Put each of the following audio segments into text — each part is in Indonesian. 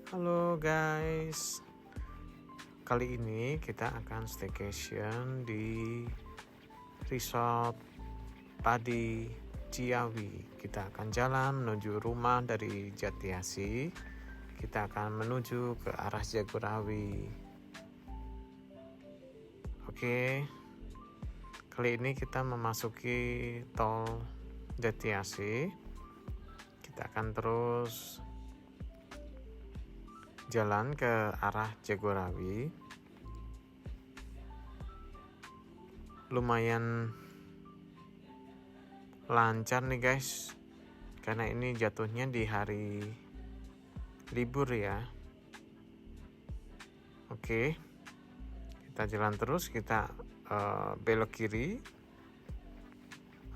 Halo guys, kali ini kita akan staycation di resort Padi Ciawi. Kita akan jalan menuju rumah dari Jatiasi. Kita akan menuju ke arah Jagorawi. Oke, kali ini kita memasuki tol Jatiasi. Kita akan terus jalan ke arah Jagorawi. Lumayan lancar nih guys, karena ini jatuhnya di hari libur ya. Oke, kita jalan terus, kita belok kiri,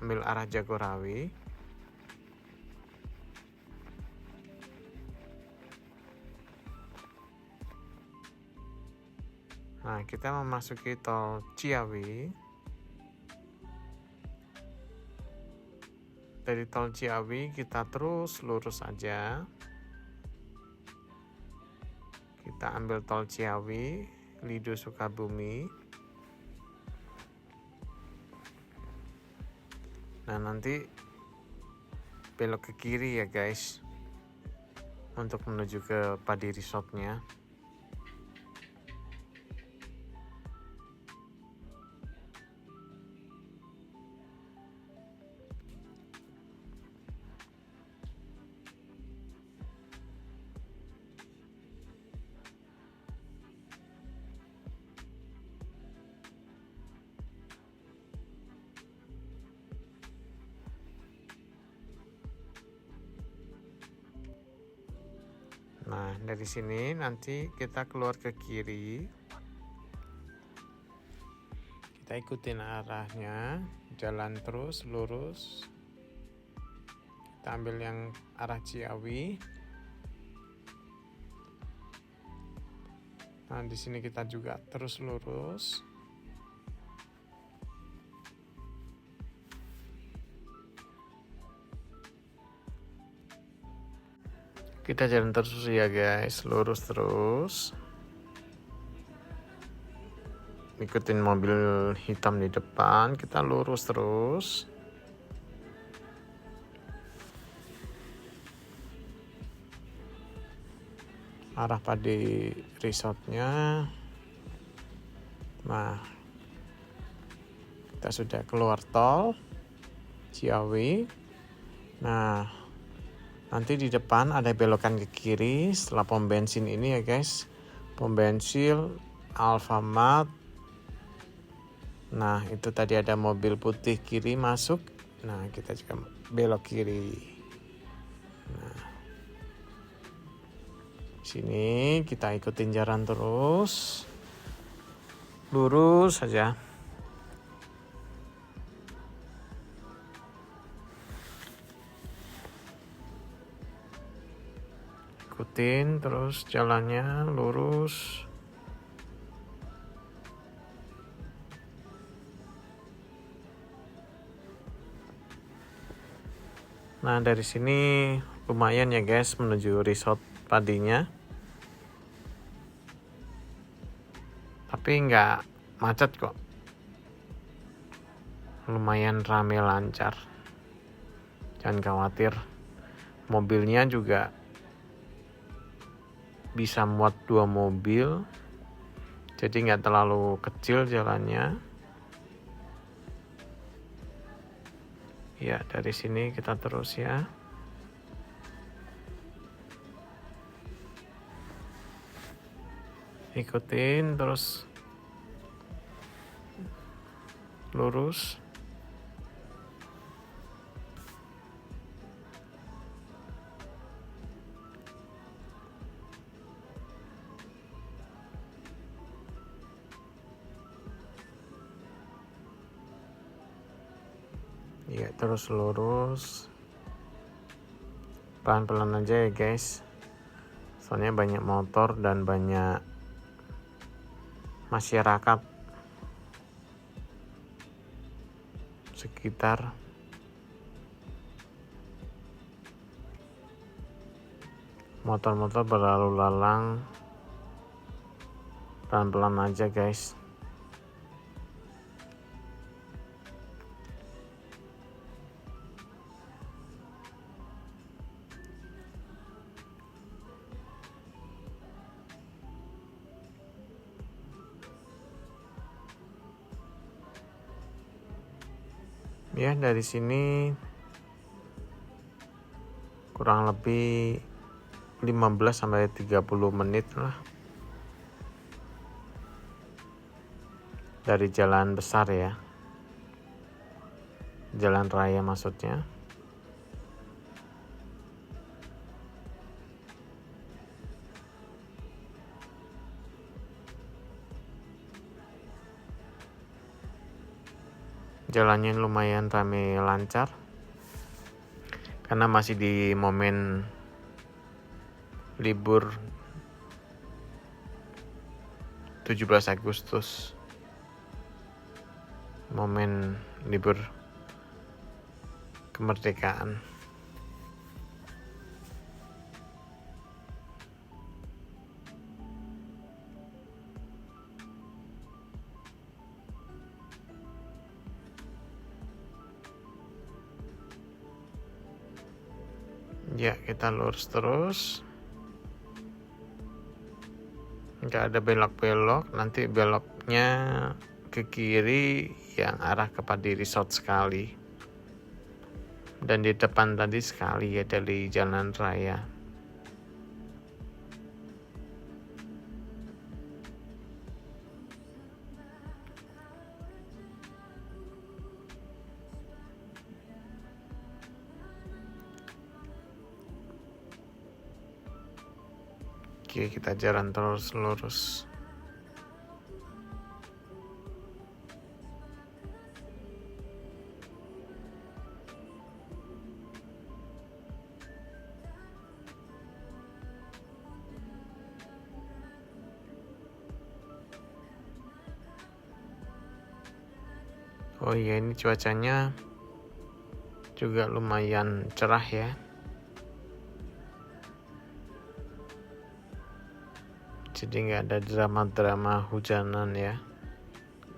ambil arah Jagorawi. Nah, kita memasuki tol Ciawi. Dari tol Ciawi kita terus lurus aja. Kita ambil tol Ciawi, Lido Sukabumi. Nah, nanti belok ke kiri ya guys, untuk menuju ke Padi Resortnya. Nah, dari sini nanti kita keluar ke kiri. Kita ikutin arahnya, jalan terus lurus. Kita ambil yang arah Ciawi. Nah, di sini kita juga terus lurus. Kita jalan terus ya guys, lurus terus. Ikutin mobil hitam di depan, kita lurus terus. Arah Padi Resortnya. Nah, kita sudah keluar tol Ciawi. Nah, nanti di depan ada belokan ke kiri setelah pom bensin ini ya guys. Pom bensin Alfamart. Nah, itu tadi ada mobil putih kiri masuk. Nah, kita juga belok kiri. Nah, sini kita ikutin jalan terus. Lurus saja. Ikutin terus jalannya lurus. Nah, dari sini lumayan ya guys menuju resort Padinya. Tapi nggak macet kok. Lumayan rame lancar. Jangan khawatir. Mobilnya juga bisa muat 2 mobil. Jadi nggak terlalu kecil jalannya. Ya, dari sini kita terus ya. Ikutin terus lurus. Ya, terus lurus. Pelan-pelan aja ya guys. Soalnya banyak motor dan banyak masyarakat sekitar. motor-motor berlalu lalang pelan-pelan aja guys. Ya, dari sini kurang lebih 15-30 menit lah dari jalan besar ya, jalan raya maksudnya. Jalannya lumayan rame lancar karena masih di momen libur 17 Agustus, momen libur kemerdekaan. Ya, kita lurus terus, nggak ada belok-belok. Nanti beloknya ke kiri yang arah ke Padi Resort sekali, dan di depan tadi sekali ya dari jalan raya. Oke, kita jalan terus lurus. Oh iya, ini cuacanya juga lumayan cerah ya. Jadi nggak ada drama-drama hujanan ya,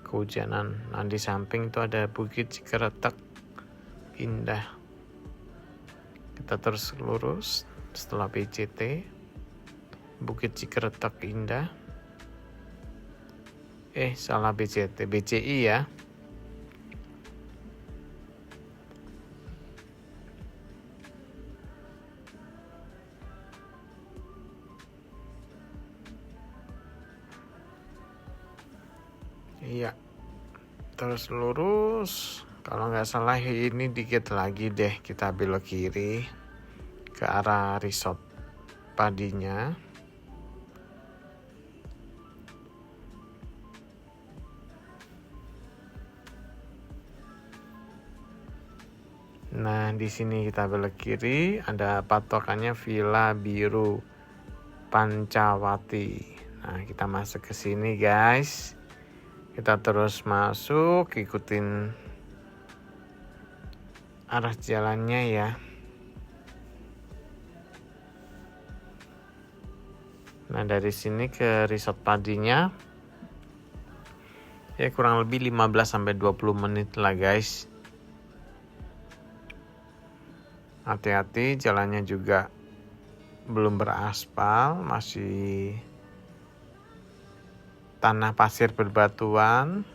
kehujanan. Nah, di samping tuh ada Bukit Cikeretek, indah. Kita terus lurus setelah BCT, Bukit Cikeretek indah. Salah BCT, BCI ya. Iya, terus lurus. Kalau nggak salah ini dikit lagi deh kita belok kiri ke arah resort Padinya. Nah, di sini kita belok kiri, ada patokannya Villa Biru Pancawati. Nah, kita masuk ke sini guys. Kita terus masuk, ikutin arah jalannya ya. Nah, dari sini ke resort Padinya ya kurang lebih 15-20 menit lah guys. Hati-hati, jalannya juga belum beraspal, masih tanah pasir berbatuan.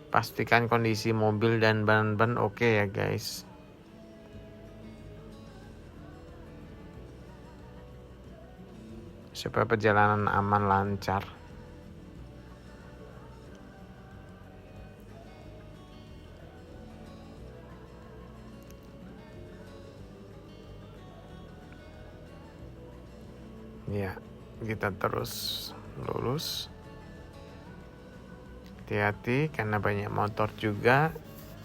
Pastikan kondisi mobil dan ban-ban oke ya guys. Supaya perjalanan aman lancar. Ya, kita terus lurus. Hati-hati karena banyak motor juga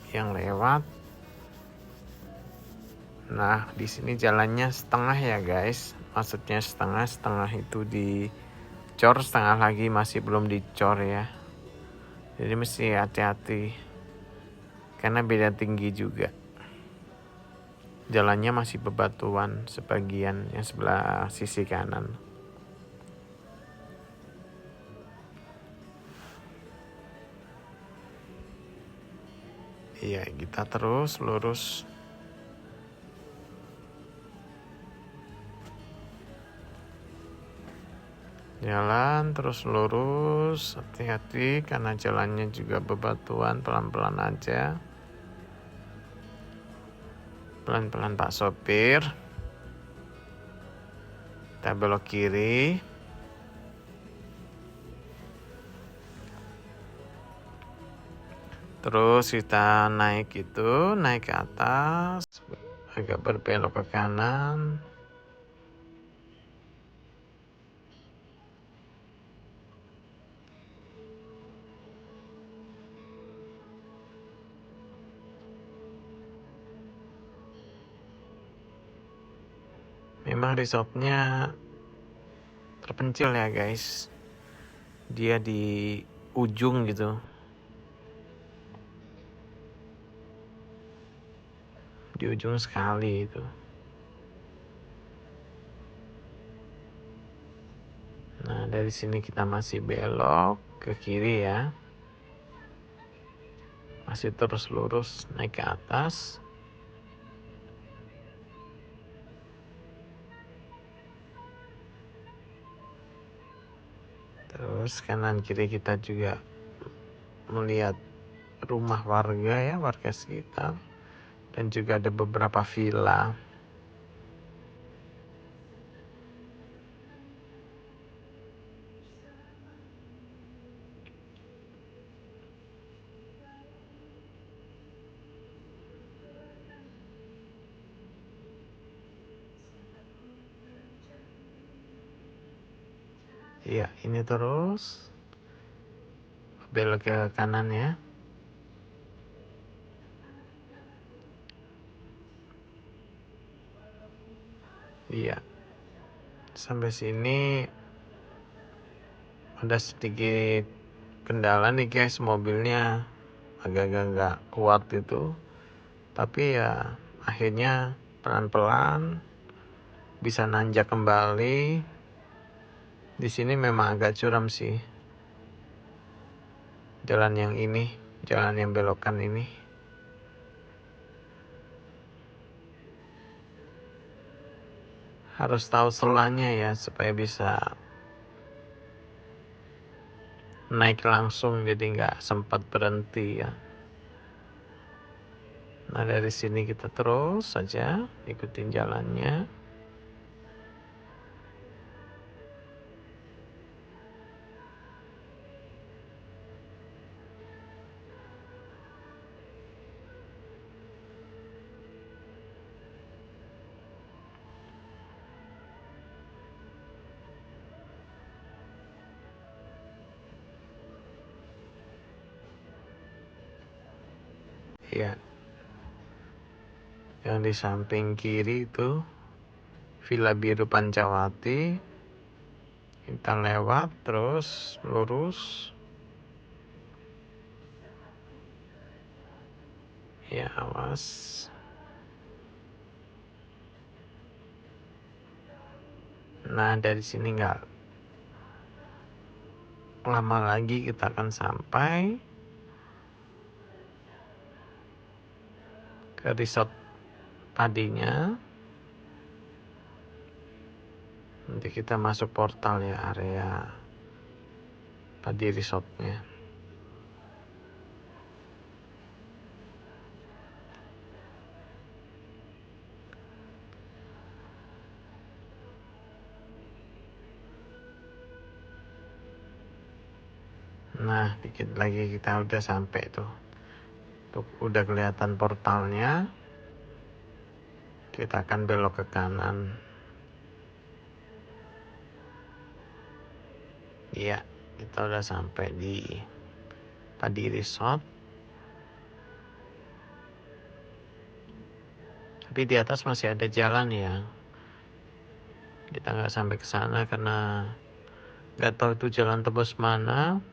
yang lewat. Nah, di sini jalannya setengah ya guys. Maksudnya setengah itu dicor, setengah lagi masih belum dicor ya. Jadi mesti hati-hati karena beda tinggi juga. Jalannya masih bebatuan sebagian yang sebelah sisi kanan. Iya, kita terus lurus. Jalan terus lurus, hati-hati karena jalannya juga bebatuan, pelan-pelan aja. Pelan-pelan Pak sopir. Kita belok kiri. Terus kita naik ke atas, agak berbelok ke kanan. Memang resortnya terpencil ya guys. Dia di ujung gitu. Di ujung sekali itu. Nah, dari sini kita masih belok ke kiri ya. Masih terus lurus naik ke atas. Terus kanan kiri kita juga melihat rumah warga ya, warga sekitar. Dan juga ada beberapa villa. Iya, ini terus belok ke kanan ya. Iya. Sampai sini ada sedikit kendala nih guys, mobilnya agak-agak nggak kuat itu. Tapi ya akhirnya pelan-pelan bisa nanjak kembali. Di sini memang agak curam sih. Jalan yang belokan ini. Harus tahu selanya ya supaya bisa naik langsung, jadi nggak sempat berhenti ya. Nah dari sini kita terus saja ikutin jalannya. Ya, yang di samping kiri itu Villa Biru Pancawati. Kita lewat terus lurus. Ya awas. Nah dari sini nggak lama lagi kita akan sampai ke resort padinya. Nanti kita masuk portal ya, area padi resortnya. Nah dikit lagi kita udah sampai tuh. Tuh udah kelihatan portalnya. Kita akan belok ke kanan. Iya, kita udah sampai di Padi Resort. Tapi di atas masih ada jalan ya. Kita nggak sampai ke sana karena nggak tahu itu jalan tebus mana.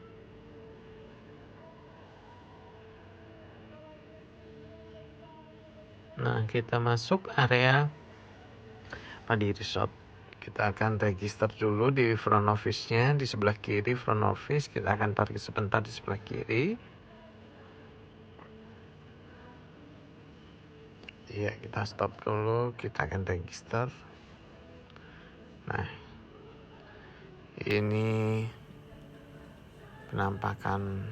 Nah, kita masuk area Padi Resort. Kita akan register dulu di front office-nya, di sebelah kiri front office. Kita akan parkir sebentar di sebelah kiri. Iya, kita stop dulu, kita akan register. Nah, ini penampakan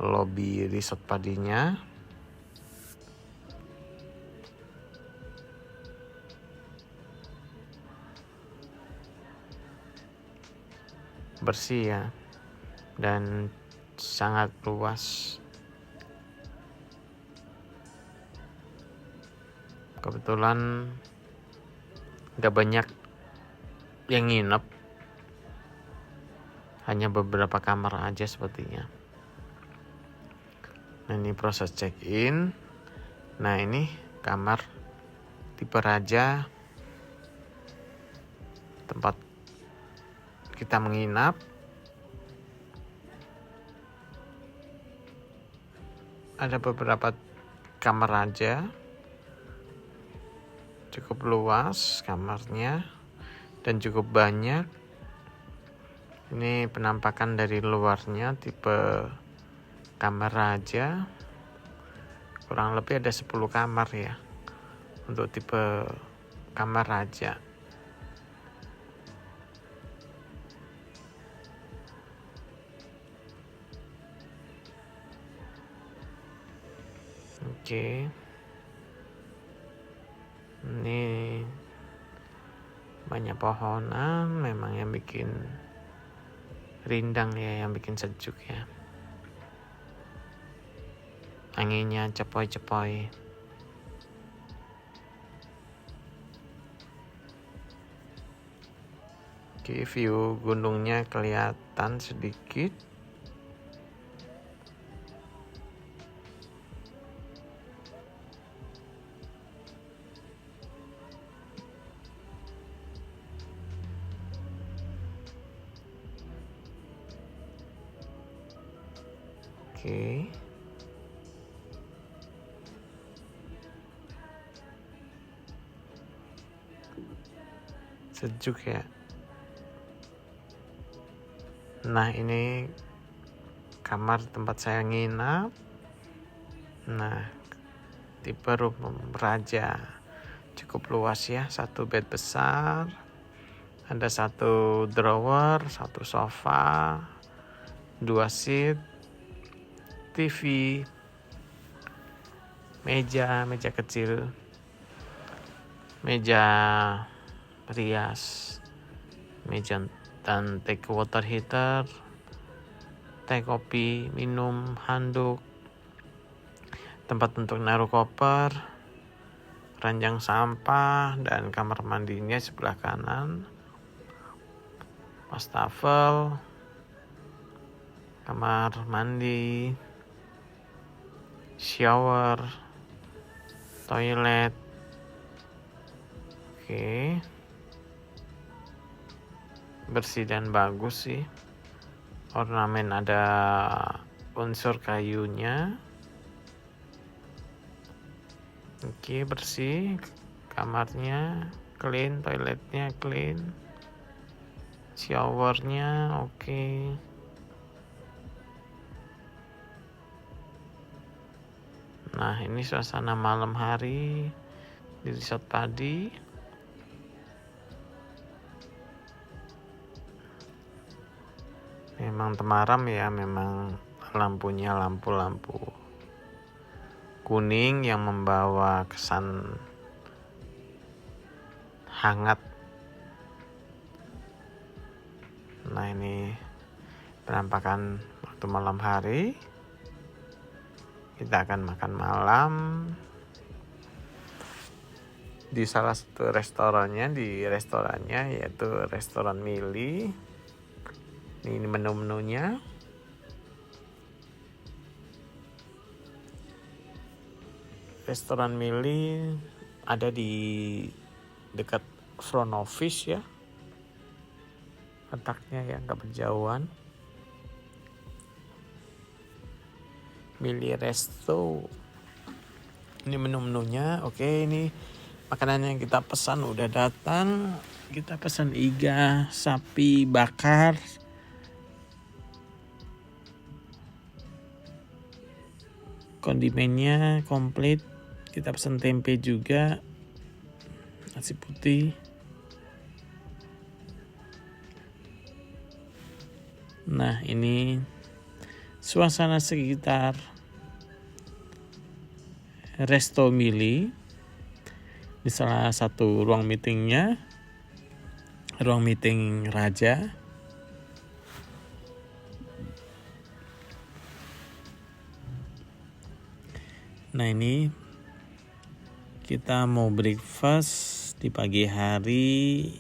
lobby resort Padinya. Bersih ya, dan sangat luas. Kebetulan gak banyak yang nginep, hanya beberapa kamar aja sepertinya. Nah, ini proses check-in. Nah, ini kamar tipe raja, tempat kita menginap. Ada beberapa kamar raja, cukup luas kamarnya dan cukup banyak. Ini penampakan dari luarnya, tipe kamar raja. Kurang lebih ada 10 kamar ya untuk tipe kamar raja. Oke. Ini banyak pohonan, memang yang bikin rindang ya, yang bikin sejuk ya. Anginnya cepoi-cepoi. Oke, view gunungnya kelihatan sedikit. Oke. Sejuk ya. Nah, ini kamar tempat saya nginap. Nah, tipe room raja, cukup luas ya, 1 bed besar, ada 1 drawer, 1 sofa, 2 seat, TV, meja kecil, meja rias, meja dan take water heater, teh kopi, minum, handuk, tempat untuk naruh koper, ranjang sampah, dan kamar mandinya sebelah kanan, wastafel, kamar mandi, shower, toilet. Oke, bersih dan bagus sih. Ornamen ada unsur kayunya. Oke, bersih. Kamarnya clean, toiletnya clean, showernya oke. Nah, ini suasana malam hari di Resort Padi. Memang temaram ya, memang lampunya lampu-lampu kuning yang membawa kesan hangat. Nah, ini penampakan waktu malam hari. Kita akan makan malam di salah satu restorannya, yaitu restoran Mili. Ini menu-menunya. Restoran Mili ada di dekat front office ya, letaknya ya nggak berjauhan. Mili Resto Ini menu-menunya. Oke, ini makanan yang kita pesan udah datang. Kita pesan iga sapi bakar. Kondimennya komplit. Kita pesan tempe juga. Nasi putih. Nah, ini suasana sekitar Resto Mili di salah satu ruang meetingnya, ruang meeting Raja. Nah, ini kita mau breakfast di pagi hari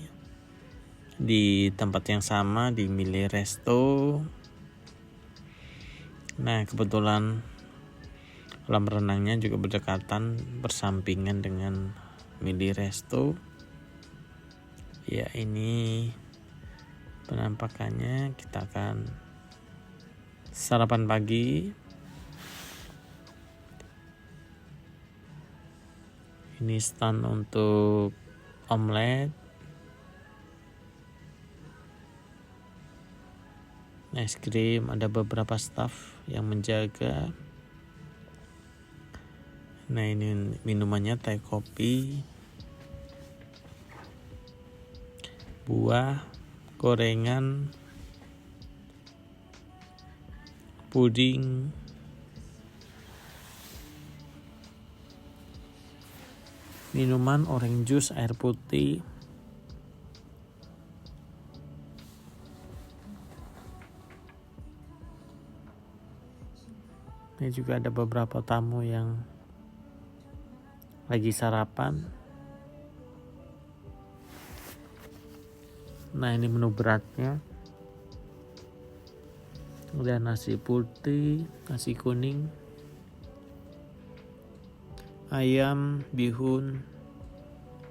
di tempat yang sama di Mili Resto. Nah, kebetulan kolam renangnya juga berdekatan bersampingan dengan Mili Resto. Ya, ini penampakannya. Kita akan sarapan pagi. Ini stand untuk omelet, es krim, ada beberapa staff yang menjaga. Nah, ini minumannya teh kopi, buah, gorengan, puding, minuman orange juice, air putih. Ini juga ada beberapa tamu yang lagi sarapan. Nah, ini menu beratnya. Ada nasi putih, nasi kuning, ayam, bihun,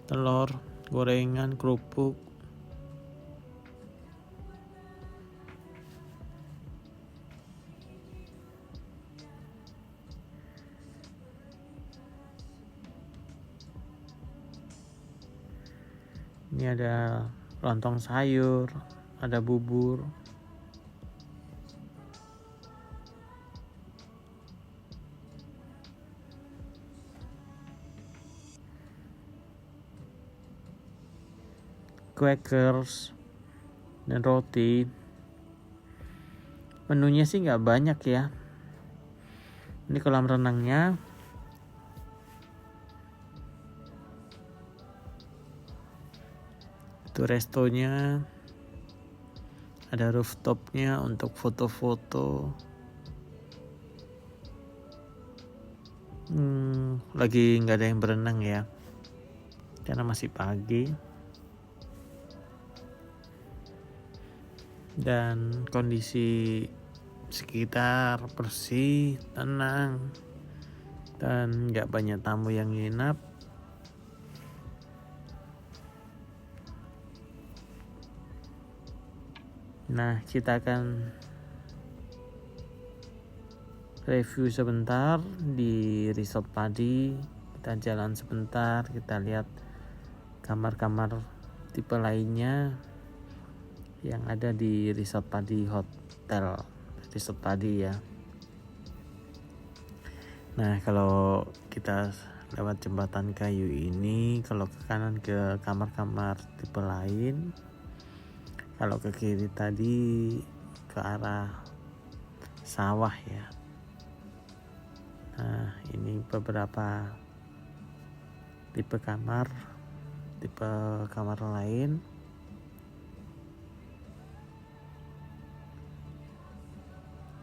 telur, gorengan, kerupuk. Ini ada lontong sayur, ada bubur. Crackers dan roti. Menunya sih nggak banyak ya. Ini kolam renangnya. Itu restonya. Ada rooftopnya untuk foto-foto. Lagi nggak ada yang berenang ya, karena masih pagi. Dan kondisi sekitar bersih, tenang, dan nggak banyak tamu yang nginap. Nah, kita akan review sebentar di Resort Padi. Kita jalan sebentar, kita lihat kamar-kamar tipe lainnya yang ada di Resort Padi Hotel, Resort Padi ya. Nah, kalau kita lewat jembatan kayu ini, kalau ke kanan ke kamar-kamar tipe lain, kalau ke kiri tadi ke arah sawah ya. Nah, ini beberapa tipe kamar lain.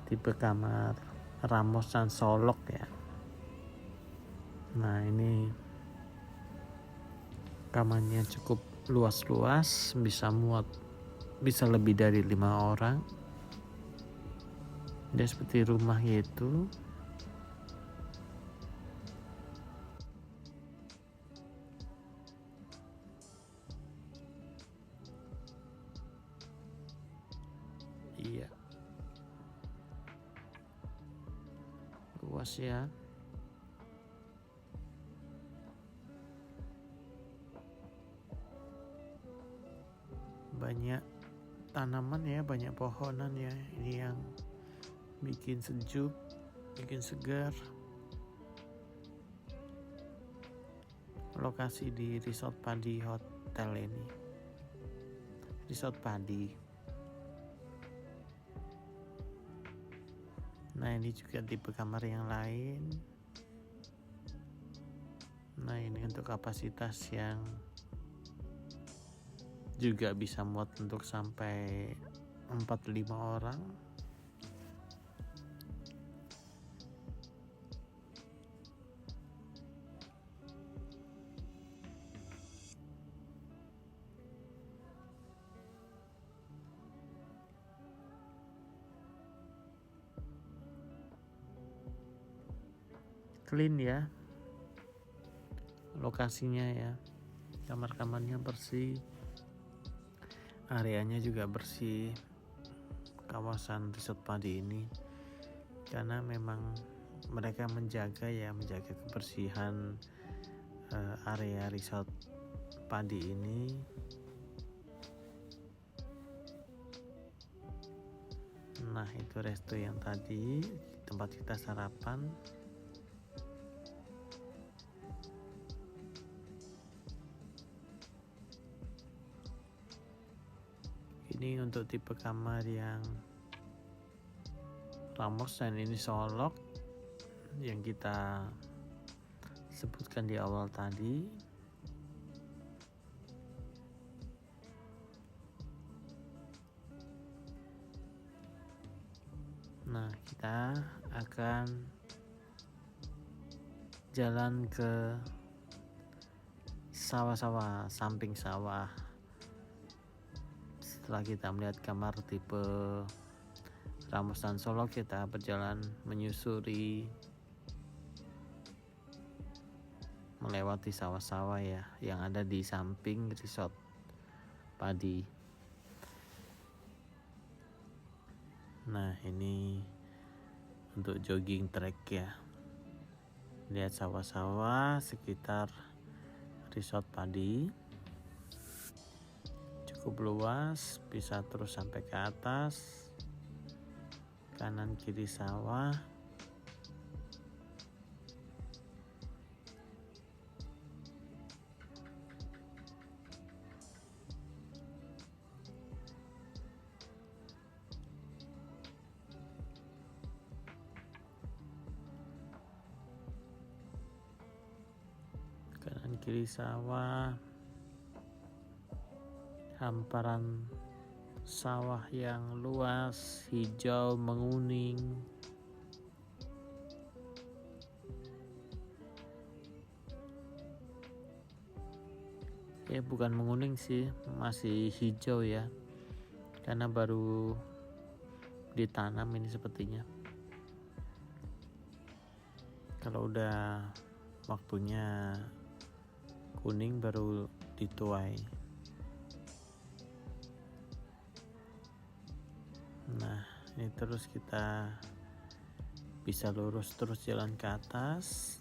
Tipe kamar Ramos dan Solok ya. Nah, ini kamarnya cukup luas-luas, bisa lebih dari 5 orang. Dia seperti rumah gitu. Iya, luas ya. banyak tanaman ya, banyak pohonan ya. Ini yang bikin sejuk, bikin segar. Lokasi di Resort Padi Hotel ini, Resort Padi. Nah, ini juga tipe kamar yang lain. Nah, ini untuk kapasitas yang juga bisa muat untuk sampai 4-5 orang. Clean ya lokasinya ya, kamar-kamarnya bersih, areanya juga bersih. Kawasan Resort Padi ini karena memang mereka menjaga kebersihan area Resort Padi ini. Nah, itu resto yang tadi tempat kita sarapan. Ini untuk tipe kamar yang Ramos, dan ini Solok yang kita sebutkan di awal tadi. Nah, kita akan jalan ke sawah-sawah, samping sawah. Setelah kita melihat kamar tipe Ramos dan Solok, kita berjalan menyusuri melewati sawah-sawah ya yang ada di samping Resort Padi. Nah, ini untuk jogging track ya. Lihat sawah-sawah sekitar Resort Padi. Cukup luas, bisa terus sampai ke atas. Kanan kiri sawah. Kanan kiri sawah, hamparan sawah yang luas, hijau menguning. Ya, bukan menguning sih, masih hijau ya, karena baru ditanam ini sepertinya. Kalau udah waktunya kuning baru dituai. Nah, ini terus kita bisa lurus terus jalan ke atas.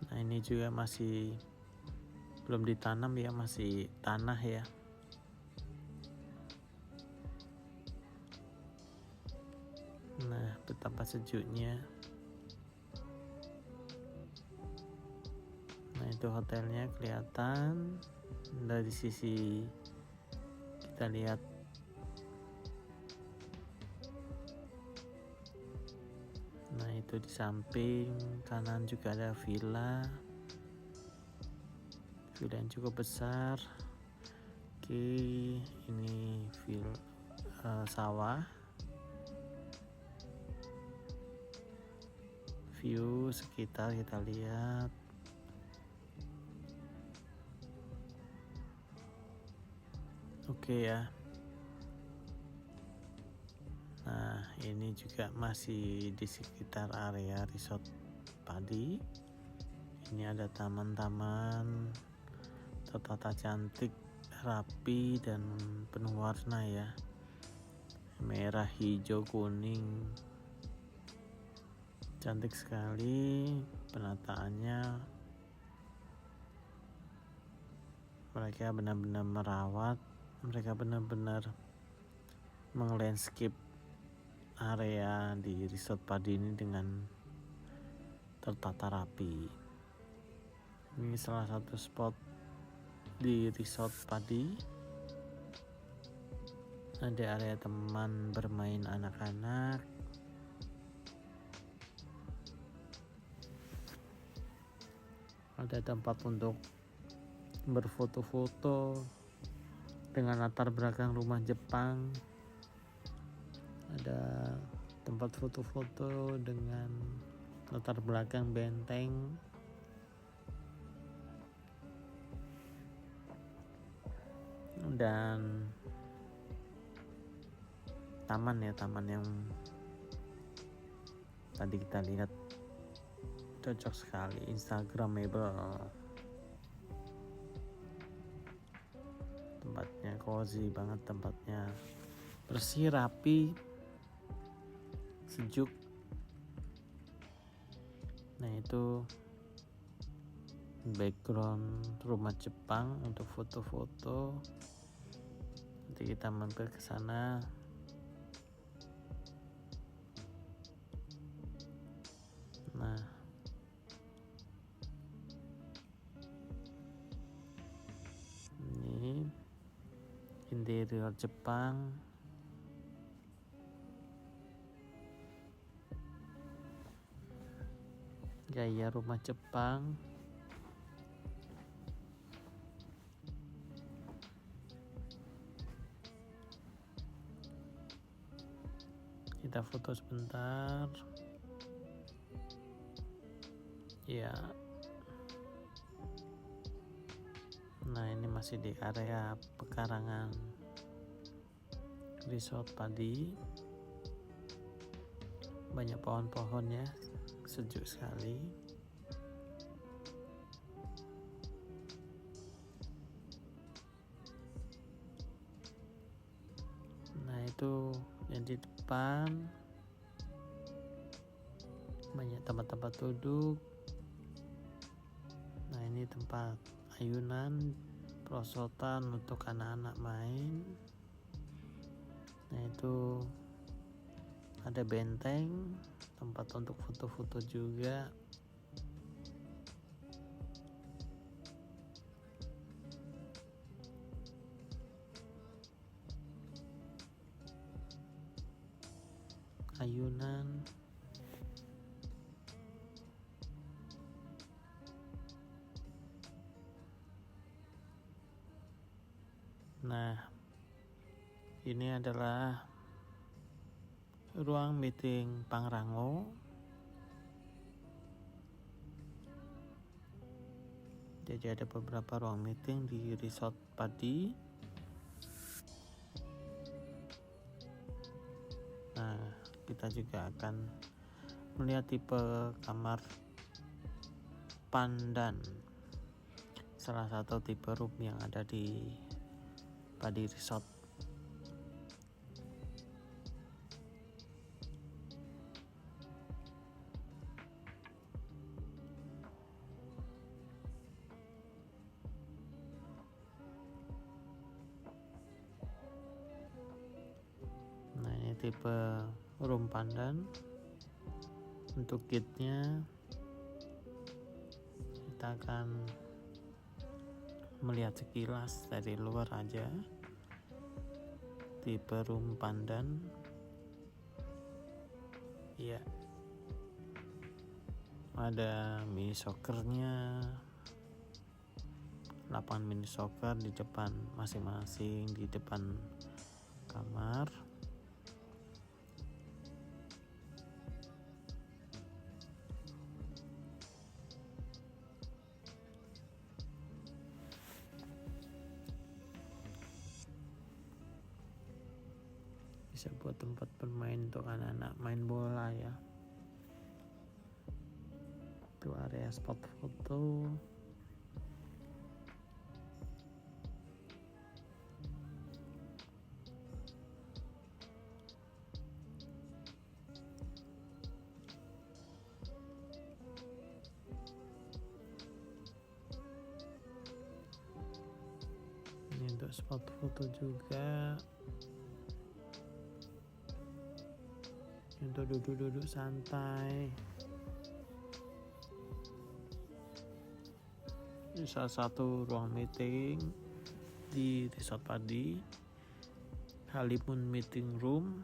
Nah, ini juga masih belum ditanam ya, masih tanah ya. Nah, betapa sejuknya. Nah, itu hotelnya kelihatan dari sisi kita lihat. Nah, itu di samping kanan juga ada villa yang cukup besar. Oke, ini sawah. View sekitar kita lihat. Oke ya. Nah, ini juga masih di sekitar area Resort Padi. Ini ada taman-taman tertata cantik rapi dan penuh warna ya, merah, hijau, kuning, cantik sekali penataannya. Mereka benar-benar merawat, mereka benar-benar menglandscape area di Resort Padi ini dengan tertata rapi. Ini salah satu spot di Resort Padi. Ada area teman bermain anak-anak, ada tempat untuk berfoto-foto dengan latar belakang rumah Jepang, ada tempat foto-foto dengan latar belakang benteng, dan taman yang tadi kita lihat cocok sekali, instagramable. Tempatnya cozy banget, tempatnya bersih, rapi, sejuk. Nah, itu background rumah Jepang untuk foto-foto. Nanti kita mampir ke sana. Nah, ini interior Jepang, gaya rumah Jepang. Kita foto sebentar ya. Nah, ini masih di area pekarangan Resort Padi. Banyak pohon-pohon ya, sejuk sekali. Nah, itu yang di depan banyak tempat-tempat duduk. Nah, ini tempat ayunan, perosotan untuk anak-anak main. Nah, itu ada benteng, tempat untuk foto-foto juga. Ayunan. Nah, ini adalah ruang meeting Pangrango. Jadi ada beberapa ruang meeting di Resort Padi. Nah, kita juga akan melihat tipe kamar pandan, salah satu tipe room yang ada di Padi Resort. Nah, ini tipe room pandan. Untuk kitnya kita akan melihat sekilas dari luar aja. Tipe room pandan ya, ada mini soccernya, lapangan mini soccer di depan masing-masing, di depan kamar. Bisa buat tempat bermain untuk anak-anak main bola ya. Itu area spot foto. spot foto juga untuk duduk-duduk santai. Ini salah satu ruang meeting di Resort Padi, Halimun Meeting Room.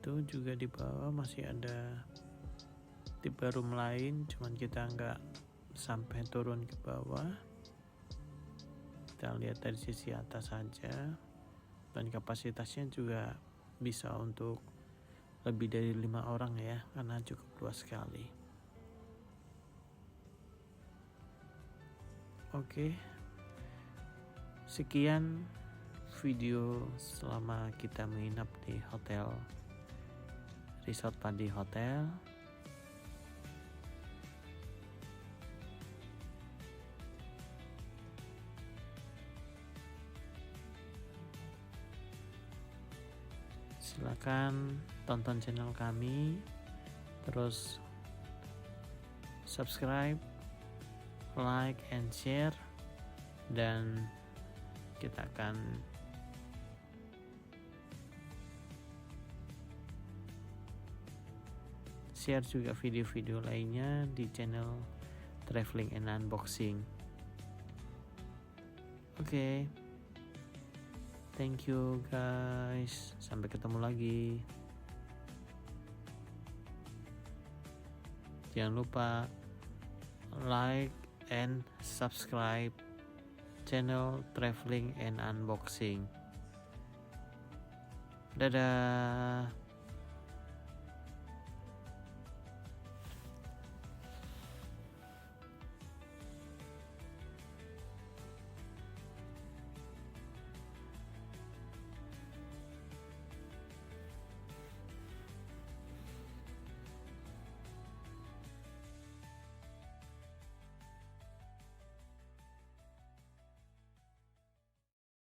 Itu juga di bawah masih ada tipe room lain, cuman kita nggak sampai turun ke bawah. Kita lihat dari sisi atas saja, dan kapasitasnya juga bisa untuk lebih dari 5 orang ya, karena cukup luas sekali. Oke, sekian video selama kita menginap di hotel Resort Padi Hotel. Silakan tonton channel kami, terus subscribe, like, and share, dan kita akan share juga video-video lainnya di channel Traveling and Unboxing. Oke. Thank you guys. Sampai ketemu lagi. Jangan lupa like and subscribe channel Traveling and Unboxing. Dadah.